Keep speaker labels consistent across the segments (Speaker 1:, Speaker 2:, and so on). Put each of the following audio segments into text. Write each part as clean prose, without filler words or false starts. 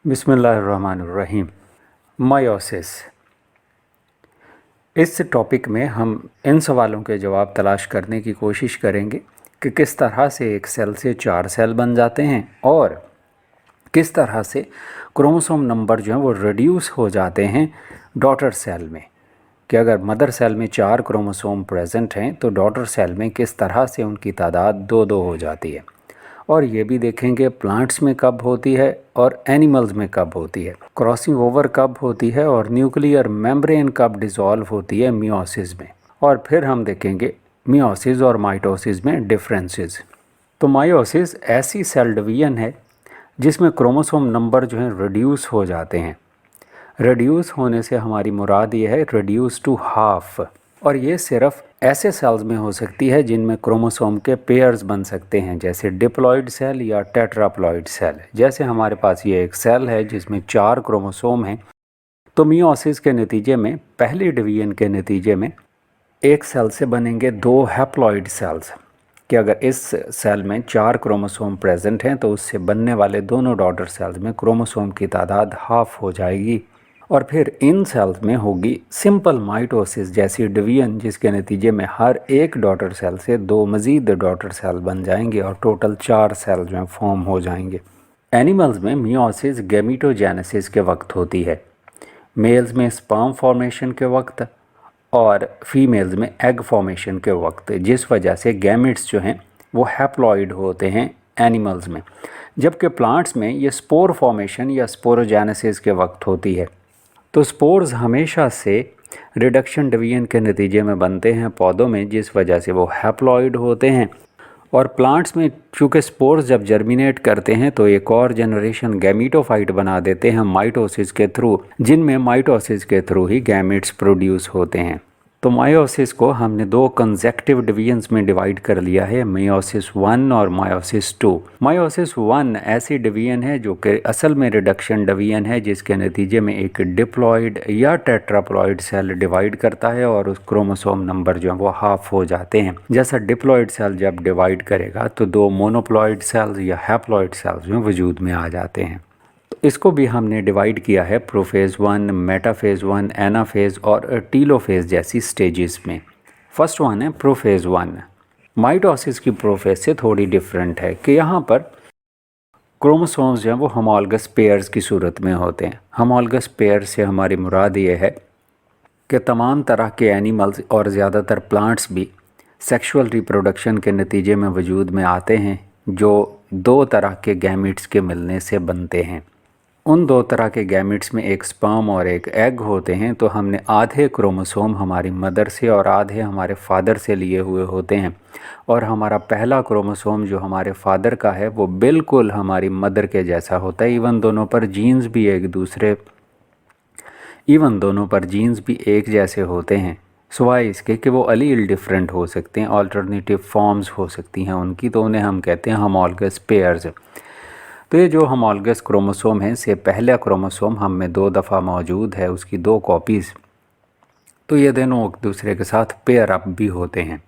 Speaker 1: बिस्मिल्लाहिर्रहमानिर्रहीम। मायोसिस। इस टॉपिक में हम इन सवालों के जवाब तलाश करने की कोशिश करेंगे कि किस तरह से एक सेल से 4 सेल बन जाते हैं और किस तरह से क्रोमोसोम नंबर जो हैं वो रिड्यूस हो जाते हैं डॉटर सेल में। कि अगर मदर सेल में 4 क्रोमोसोम प्रेजेंट हैं तो डॉटर सेल में किस तरह से उनकी तादाद 2-2 हो जाती है। और ये भी देखेंगे प्लांट्स में कब होती है और एनिमल्स में कब होती है, क्रॉसिंग ओवर कब होती है और न्यूक्लियर मेम्ब्रेन कब डिसॉल्व होती है मियोसिस में। और फिर हम देखेंगे मियोसिस और माइटोसिस में डिफरेंसेस। तो मायोसिस ऐसी सेल डिवीजन है जिसमें क्रोमोसोम नंबर जो हैं रिड्यूस हो जाते हैं। रिड्यूस होने से हमारी मुराद ये है रिड्यूस टू हाफ। और ये सिर्फ ऐसे सेल्स में हो सकती है जिनमें क्रोमोसोम के पेयर्स बन सकते हैं, जैसे डिप्लॉइड सेल या टेट्राप्लॉइड सेल। जैसे हमारे पास ये एक सेल है जिसमें 4 क्रोमोसोम हैं, तो मियोसिस के नतीजे में, पहली डिवीजन के नतीजे में, एक सेल से बनेंगे 2 हैप्लॉइड सेल्स। कि अगर इस सेल में 4 क्रोमोसोम प्रेजेंट हैं तो उससे बनने वाले दोनों डॉटर सेल्स में क्रोमोसोम की तादाद हाफ हो जाएगी। और फिर इन सेल्स में होगी सिंपल माइटोसिस जैसी डिवीजन, जिसके नतीजे में हर एक डॉटर सेल से 2 मज़ीद डॉटर सेल बन जाएंगे और टोटल 4 सेल जो हैं फॉर्म हो जाएंगे। एनिमल्स में मियोसिस गैमीटोजेनेसिस के वक्त होती है, मेल्स में स्पर्म फॉर्मेशन के वक्त और फीमेल्स में एग फॉर्मेशन के वक्त, जिस वजह से गैमेट्स जो हैं वो हैप्लॉइड होते हैं एनिमल्स में। जबकि प्लांट्स में ये स्पोर फॉर्मेशन या स्पोरोजेनेसिस के वक्त होती है। तो स्पोर्स हमेशा से रिडक्शन डिवीजन के नतीजे में बनते हैं पौधों में, जिस वजह से वो हैप्लॉइड होते हैं। और प्लांट्स में चूँकि स्पोर्स जब जर्मिनेट करते हैं तो एक और जनरेशन गैमीटोफाइट बना देते हैं माइटोसिस के थ्रू, जिनमें माइटोसिस के थ्रू ही गैमेट्स प्रोड्यूस होते हैं। तो मायोसिस को हमने 2 कंसेक्टिव डिवीजन्स में डिवाइड कर लिया है, मायोसिस 1 और मायोसिस 2। मायोसिस 1 ऐसी डिवीजन है जो कि असल में रिडक्शन डिवीजन है, जिसके नतीजे में एक डिप्लॉइड या टेट्राप्लॉइड सेल डिवाइड करता है और उस क्रोमोसोम नंबर जो है वो हाफ हो जाते हैं। जैसा डिप्लॉइड सेल जब डिवाइड करेगा तो 2 मोनोप्लॉइड सेल्स या हैप्लॉइड सेल्स में वजूद में आ जाते हैं। इसको भी हमने डिवाइड किया है प्रोफेज़ 1, मेटाफेज़ 1, एनाफेज़ और टीलोफेज़ जैसी स्टेजेस में। फर्स्ट वन है प्रोफेज़ 1। माइटोसिस की प्रोफेज़ से थोड़ी डिफरेंट है कि यहाँ पर क्रोमोसोम्स जो हैं वो होमोलगस पेयर्स की सूरत में होते हैं। होमोलगस पेयर से हमारी मुराद ये है कि तमाम तरह के एनिमल्स और ज़्यादातर प्लांट्स भी सेक्सुअल रिप्रोडक्शन के नतीजे में वजूद में आते हैं, जो 2 तरह के गैमेट्स के मिलने से बनते हैं। उन 2 तरह के गैमेट्स में एक स्पर्म और एक एग होते हैं। तो हमने आधे क्रोमोसोम हमारी मदर से और आधे हमारे फादर से लिए हुए होते हैं। और हमारा पहला क्रोमोसोम जो हमारे फादर का है वो बिल्कुल हमारी मदर के जैसा होता है। इवन दोनों पर जीन्स भी एक जैसे होते हैं, सिवाय इसके कि वो अलील डिफरेंट हो सकते हैं, अल्टरनेटिव फॉर्म्स हो सकती हैं उनकी, तो उन्हें हम कहते हैं होमोलगस पेयर्स। तो ये जो होमोलगस क्रोमोसोम है, से पहला क्रोमोसोम हम में 2 दफ़ा मौजूद है, उसकी 2 कॉपीज़, तो ये दोनों एक दूसरे के साथ पेयर अप भी होते हैं।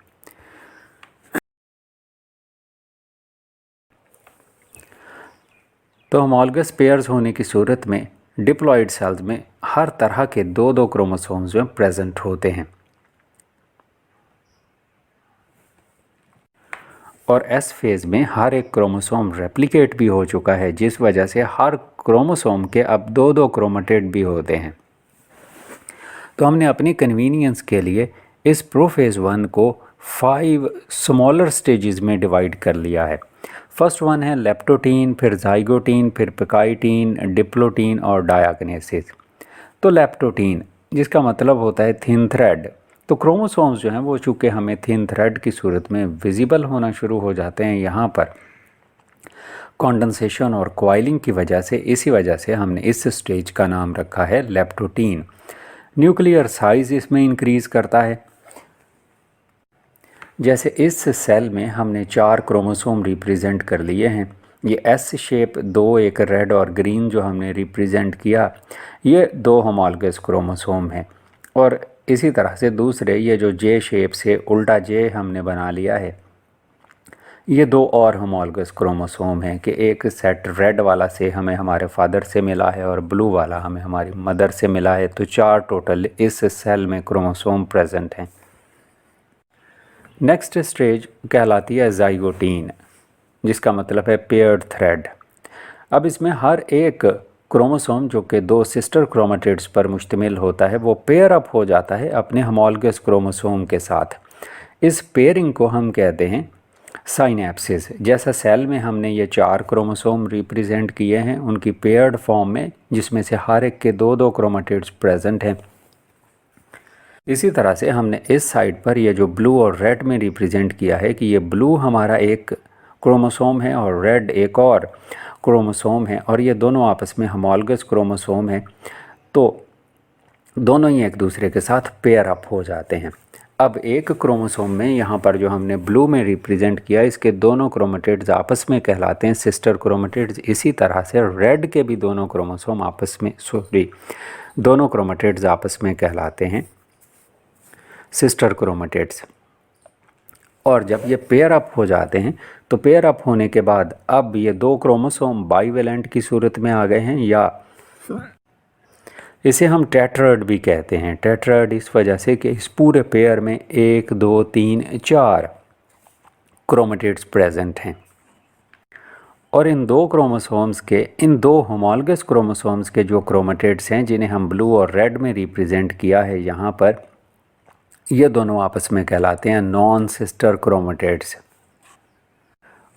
Speaker 1: तो होमोलगस पेयर्स होने की सूरत में डिप्लॉइड सेल्स में हर तरह के 2-2 क्रोमोसोम्स जो प्रेजेंट होते हैं। और एस फेज़ में हर एक क्रोमोसोम रेप्लिकेट भी हो चुका है, जिस वजह से हर क्रोमोसोम के अब 2-2 क्रोमेटिड भी होते हैं। तो हमने अपनी कन्वीनियंस के लिए इस प्रोफेज़ 1 को 5 स्मॉलर स्टेजेस में डिवाइड कर लिया है। फर्स्ट वन है लेप्टोटीन, फिर जाइगोटीन, फिर पिकाइटीन, डिप्लोटीन और डायाकिनेसिस। तो लेप्टोटीन जिसका मतलब होता है थिन थ्रेड। तो क्रोमोसोम्स जो हैं वो चूँकि हमें थिन थ्रेड की सूरत में विजिबल होना शुरू हो जाते हैं यहाँ पर कॉन्डेंसेशन और कॉइलिंग की वजह से, इसी वजह से हमने इस स्टेज का नाम रखा है लेप्टोटीन। न्यूक्लियर साइज़ इसमें इंक्रीज़ करता है। जैसे इस सेल में हमने 4 क्रोमोसोम रिप्रेजेंट कर लिए हैं। ये एस शेप 2, एक रेड और ग्रीन जो हमने रिप्रेजेंट किया, ये 2 होमोलगस क्रोमोसोम हैं। और इसी तरह से दूसरे ये जो जे शेप से उल्टा जे हमने बना लिया है, ये दो और होमोलगस क्रोमोसोम हैं कि एक सेट रेड वाला से हमें हमारे फादर से मिला है और ब्लू वाला हमें हमारी मदर से मिला है, तो 4 टोटल इस सेल में क्रोमोसोम प्रेजेंट हैं। नेक्स्ट स्टेज कहलाती है ज़ाइगोटीन, जिसका मतलब है पेयर्ड थ्रेड। अब इसमें हर एक क्रोमोसोम जो कि 2 सिस्टर क्रोमेटिड्स पर मुश्तमिल होता है वो पेयर अप हो जाता है अपने होमोलगस क्रोमोसोम के साथ। इस पेयरिंग को हम कहते हैं साइनेप्सिस। जैसा सेल में हमने ये 4 क्रोमोसोम रिप्रेजेंट किए हैं उनकी पेयर्ड फॉर्म में, जिसमें से हर एक के 2-2 क्रोमेटिड्स प्रेजेंट हैं, इसी तरह से हमने इस साइड पर ये जो ब्लू और रेड में रिप्रेजेंट किया है कि ये ब्लू हमारा एक क्रोमोसोम है और रेड एक और क्रोमोसोम है, और ये दोनों आपस में होमोलगस क्रोमोसोम है, तो दोनों ही एक दूसरे के साथ पेयर अप हो जाते हैं। अब एक क्रोमोसोम में यहाँ पर जो हमने ब्लू में रिप्रेजेंट किया इसके दोनों क्रोमेटिड्स आपस में कहलाते हैं सिस्टर क्रोमेटिड्स। इसी तरह से रेड के भी दोनों क्रोमोसोम दोनों क्रोमेटिड्स आपस में कहलाते हैं सिस्टर क्रोमेटिड्स। और जब ये पेयर अप हो जाते हैं तो पेयर अप होने के बाद अब ये 2 क्रोमोसोम बाईवेलेंट की सूरत में आ गए हैं, या इसे हम टेट्राड भी कहते हैं। टेट्राड इस वजह से कि इस पूरे पेयर में 1 2 3 4 क्रोमेटिड्स प्रेजेंट हैं, और इन 2 क्रोमोसोम्स के, इन 2 होमोलगस क्रोमोसोम्स के जो क्रोमेटिड्स हैं जिन्हें हम ब्लू और रेड में रिप्रेजेंट किया है यहाँ पर, ये दोनों आपस में कहलाते हैं नॉन सिस्टर क्रोमेटिड्स।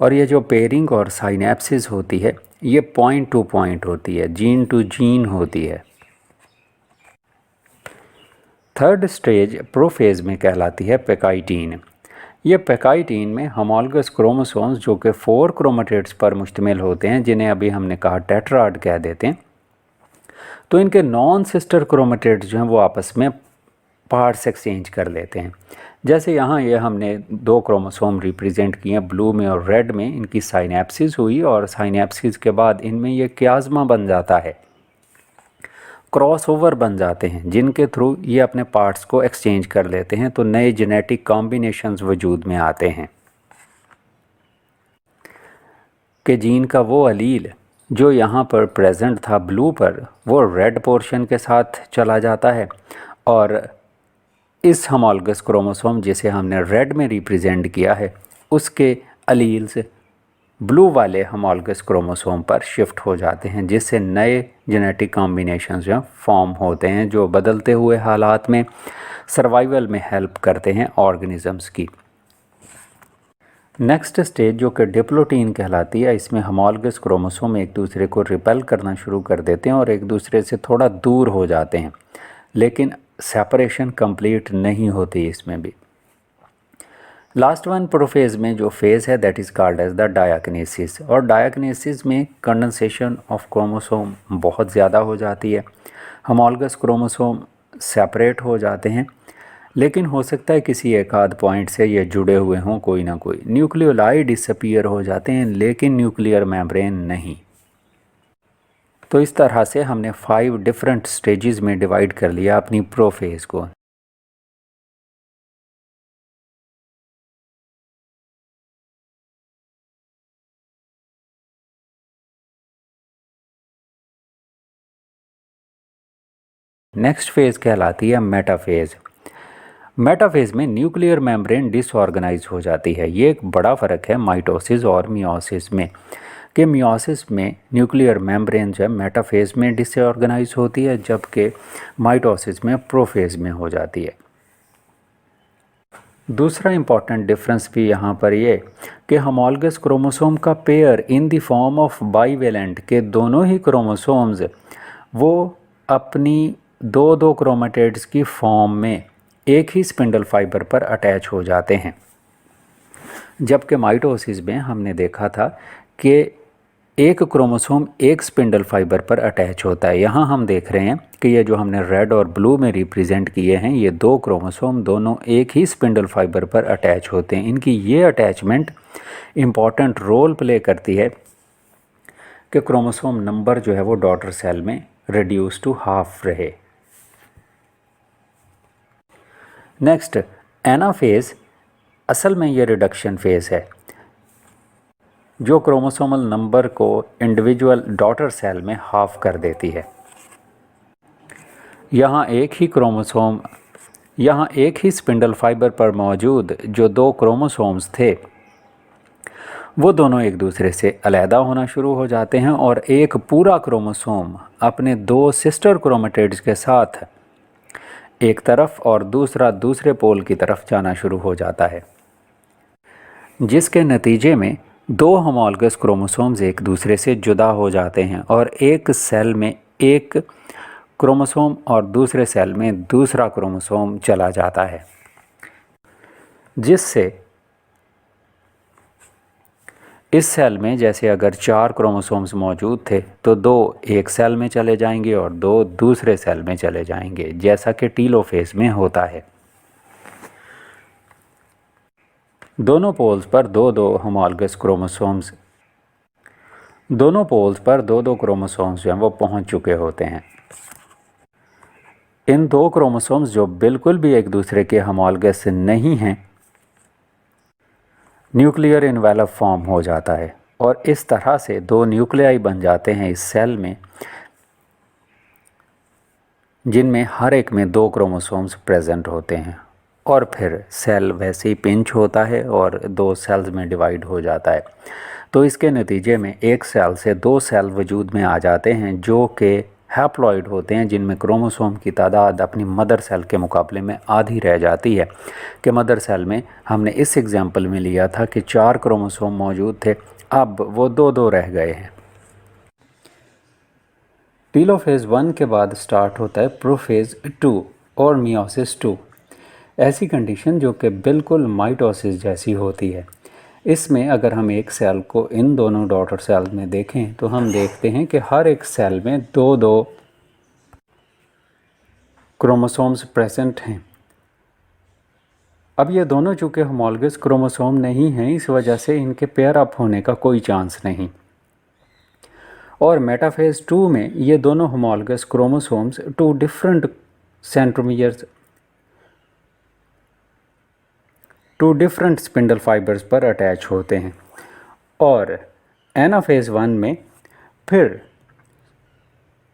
Speaker 1: और ये जो पेयरिंग और साइनेप्सिस होती है ये पॉइंट टू पॉइंट होती है, जीन टू जीन होती है। थर्ड स्टेज प्रोफेज में कहलाती है पेकाइटीन। ये पेकाइटीन में होमोलगस क्रोमोसोम्स जो कि 4 क्रोमेटिड्स पर मुश्तमिल होते हैं, जिन्हें अभी हमने कहा टेट्राड कह देते हैं, तो इनके नॉन सिस्टर क्रोमेटिड्स जो हैं वो आपस में पार्ट्स एक्सचेंज कर लेते हैं। जैसे यहाँ ये हमने 2 क्रोमोसोम रिप्रेजेंट किए हैं ब्लू में और रेड में, इनकी साइनेप्सिस हुई और साइनेप्सिस के बाद इनमें ये क्याज़्मा बन जाता है, क्रॉसओवर बन जाते हैं, जिनके थ्रू ये अपने पार्ट्स को एक्सचेंज कर लेते हैं, तो नए जेनेटिक कॉम्बिनेशंस वजूद में आते हैं कि जीन का वो अलील जो यहाँ पर प्रेजेंट था ब्लू पर वो रेड पोर्शन के साथ चला जाता है, और इस होमोलगस क्रोमोसोम जिसे हमने रेड में रिप्रेजेंट किया है उसके अलील्स ब्लू वाले होमोलगस क्रोमोसोम पर शिफ्ट हो जाते हैं, जिससे नए जेनेटिक कॉम्बिनेशंस जो फॉर्म होते हैं जो बदलते हुए हालात में सर्वाइवल में हेल्प करते हैं ऑर्गेनिजम्स की। नेक्स्ट स्टेज जो कि डिप्लोटीन कहलाती है, इसमें होमोलगस क्रोमोसोम एक दूसरे को रिपेल करना शुरू कर देते हैं और एक दूसरे से थोड़ा दूर हो जाते हैं, लेकिन सेपरेशन कंप्लीट नहीं होती इसमें भी। लास्ट वन प्रोफेज में जो फेज़ है that is called as the diakinesis, और डायाकिनेसिस में कंडेंसेशन ऑफ क्रोमोसोम बहुत ज़्यादा हो जाती है, होमोलगस क्रोमोसोम सेपरेट हो जाते हैं, लेकिन हो सकता है किसी एक आध पॉइंट से ये जुड़े हुए हों, कोई ना कोई न्यूक्लियोलाई डिसअपीयर हो जाते हैं लेकिन न्यूक्लियर मेम्ब्रेन नहीं। तो इस तरह से हमने 5 डिफरेंट स्टेजेस में डिवाइड कर लिया अपनी प्रोफेज को। नेक्स्ट फेज़ कहलाती है मेटाफेज़। मेटाफेज़ में न्यूक्लियर मेम्ब्रेन डिसऑर्गेनाइज हो जाती है। ये एक बड़ा फ़र्क है माइटोसिस और मियोसिस में, कि मियोसिस में न्यूक्लियर मेम्ब्रेन जो है मेटाफेज़ में डिसऑर्गेनाइज होती है, जबकि माइटोसिस में प्रोफेज़ में हो जाती है। दूसरा इम्पॉर्टेंट डिफरेंस भी यहाँ पर ये कि होमोलगस क्रोमोसोम का pair in the form of bivalent के दोनों ही क्रोमोसोम्स वो अपनी 2-2 क्रोमेटिड्स की फॉर्म में एक ही स्पिंडल फाइबर पर अटैच हो जाते हैं, जबकि माइटोसिस में हमने देखा था कि एक क्रोमोसोम एक स्पिंडल फाइबर पर अटैच होता है। यहाँ हम देख रहे हैं कि ये जो हमने रेड और ब्लू में रिप्रेजेंट किए हैं ये 2 क्रोमोसोम दोनों एक ही स्पिंडल फाइबर पर अटैच होते हैं। इनकी ये अटैचमेंट इम्पॉर्टेंट रोल प्ले करती है कि क्रोमोसोम नंबर जो है वो डॉटर सेल में रिड्यूस टू हाफ रहे। नेक्स्ट एनाफेज़, असल में ये रिडक्शन फेज़ है। जो क्रोमोसोमल नंबर को इंडिविजुअल डॉटर सेल में हाफ कर देती है। यहाँ एक ही स्पिंडल फाइबर पर मौजूद जो 2 क्रोमोसोम्स थे वो दोनों एक दूसरे से अलहदा होना शुरू हो जाते हैं और एक पूरा क्रोमोसोम अपने 2 सिस्टर क्रोमेटिड्स के साथ एक तरफ और दूसरा दूसरे पोल की तरफ जाना शुरू हो जाता है, जिसके नतीजे में 2 होमोलगस क्रोमोसोम्स एक दूसरे से जुदा हो जाते हैं और एक सेल में एक क्रोमोसोम और दूसरे सेल में दूसरा क्रोमोसोम चला जाता है, जिससे इस सेल में जैसे अगर 4 क्रोमोसोम्स मौजूद थे तो 2 एक सेल में चले जाएंगे और 2 दूसरे सेल में चले जाएंगे, जैसा कि टीलोफेज में होता है। दोनों पोल्स पर दो दो क्रोमोसोम्स जो हैं वो पहुंच चुके होते हैं। इन 2 क्रोमोसोम्स जो बिल्कुल भी एक दूसरे के होमोलगस नहीं हैं, न्यूक्लियर इन्वेलप फॉर्म हो जाता है और इस तरह से 2 न्यूक्लियाई बन जाते हैं इस सेल में, जिनमें हर एक में 2 क्रोमोसोम्स प्रेजेंट होते हैं और फिर सेल वैसे ही पिंच होता है और 2 सेल्स में डिवाइड हो जाता है। तो इसके नतीजे में एक सेल से 2 सेल वजूद में आ जाते हैं जो कि हैप्लॉइड होते हैं, जिनमें क्रोमोसोम की तादाद अपनी मदर सेल के मुकाबले में आधी रह जाती है। कि मदर सेल में हमने इस एग्जाम्पल में लिया था कि 4 क्रोमोसोम मौजूद थे, अब वो 2-2 रह गए हैं। टीलोफेज 1 के बाद स्टार्ट होता है प्रोफेज 2 और मियोसिस 2। ऐसी कंडीशन जो कि बिल्कुल माइटोसिस जैसी होती है। इसमें अगर हम एक सेल को इन दोनों डॉटर सेल में देखें तो हम देखते हैं कि हर एक सेल में 2-2 क्रोमोसोम्स प्रेजेंट हैं। अब ये दोनों चूँकि होमोलगस क्रोमोसोम नहीं हैं, इस वजह से इनके पेयर अप होने का कोई चांस नहीं। और मेटाफेज 2 में ये दोनों homologous chromosomes 2 different centromeres 2 different spindle fibres पर अटैच होते हैं। और एनाफेज 1 में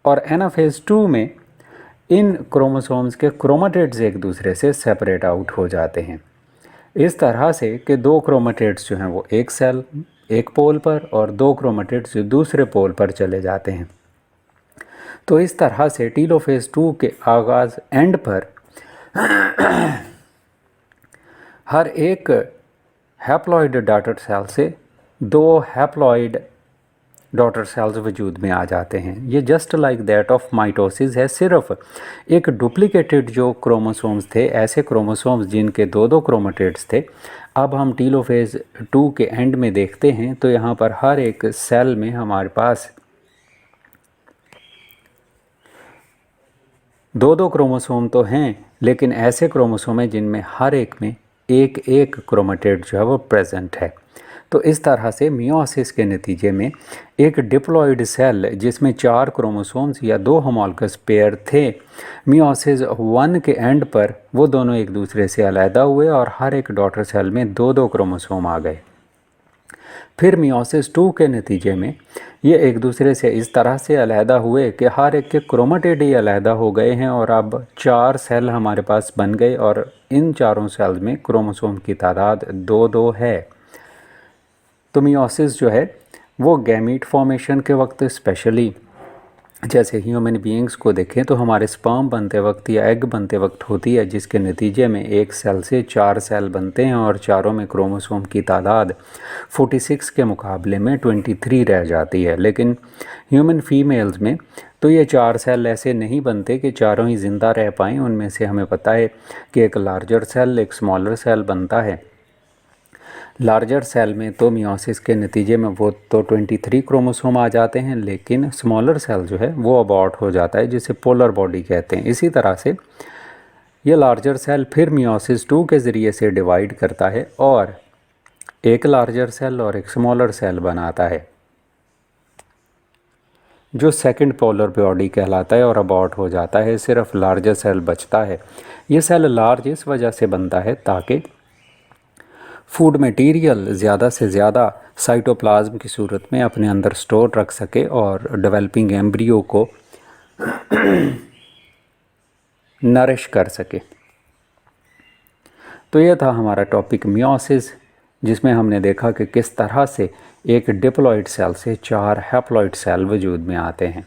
Speaker 1: एनाफेज 2 में इन क्रोमोसोम्स के क्रोमेटिड्स एक दूसरे से सेपरेट आउट हो जाते हैं, इस तरह से कि 2 क्रोमेटिड्स जो हैं वो एक सेल एक पोल पर और 2 क्रोमेटिड्स जो दूसरे पोल पर चले जाते हैं। तो इस तरह से टीलोफेज 2 के आगाज़ एंड पर हर एक हैप्लॉइड डॉटर सेल से 2 हैप्लॉइड डॉटर सेल्स वजूद में आ जाते हैं। ये just like that of mitosis है, सिर्फ एक डुप्लीकेटेड जो क्रोमोसोम्स थे, ऐसे क्रोमोसोम्स जिनके 2-2 क्रोमेटिड्स थे। अब हम टीलोफेज 2 के एंड में देखते हैं तो यहाँ पर हर एक सेल में हमारे पास 2-2 क्रोमोसोम तो हैं, लेकिन ऐसे क्रोमोसोम हैं जिनमें हर एक में एक एक क्रोमेटिड जो है वो प्रेजेंट है। तो इस तरह से मियोसिस के नतीजे में एक डिप्लॉइड सेल जिसमें 4 क्रोमोसोम्स या 2 होमोलगस पेयर थे, मियोसिस 1 के एंड पर वो दोनों एक दूसरे से अलहदा हुए और हर एक डॉटर सेल में 2-2 क्रोमोसोम आ गए। फिर मियोसिस 2 के नतीजे में ये एक दूसरे से इस तरह से अलहदा हुए कि हर एक के क्रोमेटिड ही अलहदा हो गए हैं और अब 4 सेल हमारे पास बन गए और इन चारों सेल्स में क्रोमोसोम की तादाद 2-2 है। तो मियोसिस जो है वो गैमीट फॉर्मेशन के वक्त, स्पेशली जैसे ह्यूमन बीइंग्स को देखें तो हमारे स्पर्म बनते वक्त या एग बनते वक्त होती है, जिसके नतीजे में एक सेल से 4 सेल बनते हैं और चारों में क्रोमोसोम की तादाद 46 के मुकाबले में 23 रह जाती है। लेकिन ह्यूमन फीमेल्स में तो ये 4 सेल ऐसे नहीं बनते कि चारों ही ज़िंदा रह पाएँ। उनमें से हमें पता है कि एक लार्जर सेल एक स्मॉलर सेल बनता है। लार्जर सेल में तो मियोसिस के नतीजे में वो तो 23 क्रोमोसोम आ जाते हैं, लेकिन स्मॉलर सेल जो है वो अबॉर्ट हो जाता है, जिसे पोलर बॉडी कहते हैं। इसी तरह से ये लार्जर सेल फिर मियोसिस 2 के ज़रिए से डिवाइड करता है और एक लार्जर सेल और एक स्मॉलर सेल बनाता है, जो सेकंड पोलर बॉडी कहलाता है और अबॉर्ट हो जाता है। सिर्फ लार्जर सेल बचता है। ये सेल लार्ज इस वजह से बनता है ताकि फूड मटेरियल ज़्यादा से ज़्यादा साइटोप्लाज्म की सूरत में अपने अंदर स्टोर रख सके और डेवलपिंग एम्ब्रियो को नरिश कर सके। तो यह था हमारा टॉपिक मियोसिस, जिसमें हमने देखा कि किस तरह से एक डिप्लॉइड सेल से 4 हैप्लॉइड सेल वजूद में आते हैं।